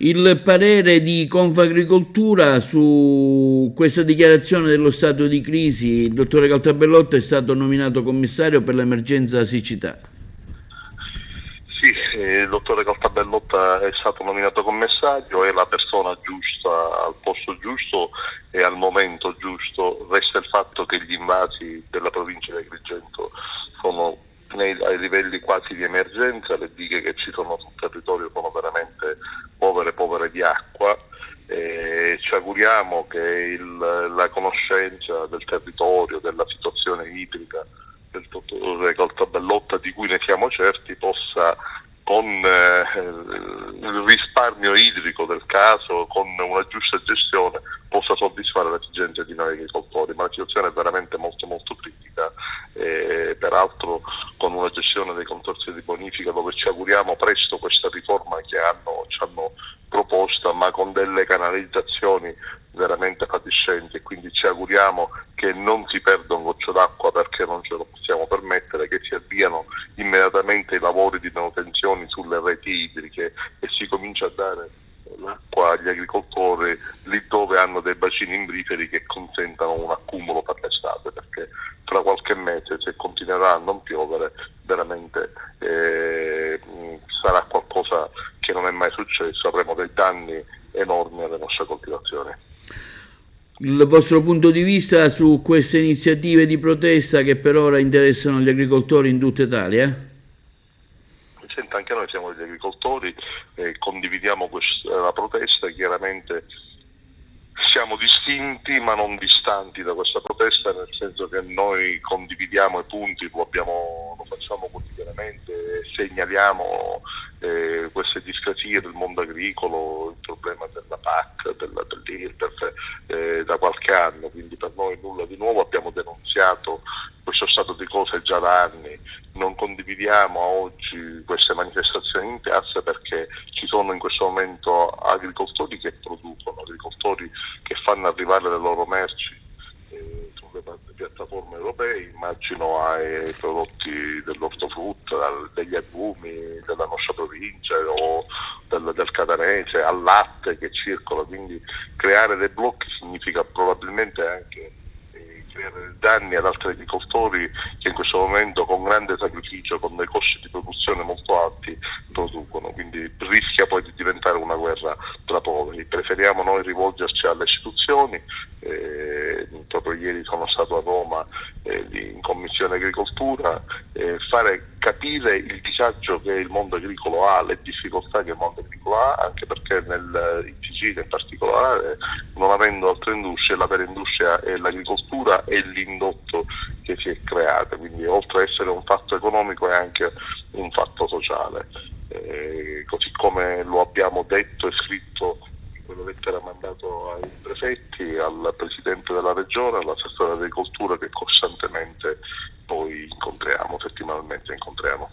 Il parere di Confagricoltura su questa dichiarazione dello stato di crisi. Il dottore Caltabellotto è stato nominato commissario per l'emergenza siccità. Sì, il dottore Caltabellotta è stato nominato commissario, è la persona giusta al posto giusto e al momento giusto. Resta il fatto che gli invasi della provincia di Agrigento sono ai livelli quasi di emergenza, le dighe che ci sono sul territorio sono veramente povere di acqua. Ci auguriamo che la conoscenza del territorio, della situazione idrica del dottore Caltabellotta, di cui ne siamo certi, possa con il risparmio idrico del caso, con una giusta gestione, possa soddisfare le esigenze di noi agricoltori, ma la situazione è veramente molto critica, peraltro con una gestione dei consorzi di bonifica dove ci auguriamo presto questa riforma che ci hanno proposta, ma con delle canalizzazioni veramente fatiscenti, e quindi ci auguriamo che non si perda un goccio d'acqua, perché non ce lo possiamo permettere, che si avviano immediatamente i lavori di manutenzione sulle reti idriche e si comincia a dare l'acqua agli agricoltori lì dove hanno dei bacini imbriferi che consentano un accumulo per l'estate, perché tra qualche mese, se continuerà a non piovere, veramente sarà qualcosa che non è mai successo, avremo dei danni enormi alle nostre coltivazioni. Il vostro punto di vista su queste iniziative di protesta che per ora interessano gli agricoltori in tutta Italia? Senta, anche noi siamo degli agricoltori, condividiamo la protesta, chiaramente siamo distinti ma non distanti da questa protesta, nel senso che noi condividiamo i punti, lo facciamo quotidianamente, segnaliamo queste discrasie del mondo agricolo, il problema della PAC, dell'IRPEF da qualche anno, quindi per noi nulla di nuovo. Abbiamo denunziato questo stato di cose già da anni, non condividiamo oggi queste manifestazioni in piazza perché ci sono in questo momento agricoltori che producono, agricoltori che fanno arrivare le loro merci sulle piattaforme europee, immagino ai prodotti dell'ortofrutta, degli agrumi della nostra provincia o del catanese, al latte che circola, quindi creare dei blocchi significa probabilmente anche creare danni ad altri agricoltori che in questo momento con grande sacrificio, con dei costi di produzione molto alti, producono, quindi rischia poi di diventare una guerra tra poveri. Preferiamo noi rivolgerci alle istituzioni, proprio ieri sono stato a Roma in Commissione Agricoltura, fare capire il disagio che il mondo agricolo ha, le difficoltà che il mondo agricolo ha, anche perché in Sicilia in particolare, non avendo altre industrie, la vera industria è l'agricoltura e l'indotto che si è creato, quindi oltre ad essere un fatto economico è anche un fatto sociale. Così come lo abbiamo detto e scritto in quella lettera mandato ai prefetti, al Presidente della Regione, all'assessore dell'agricoltura che costantemente poi incontriamo, settimanalmente incontriamo.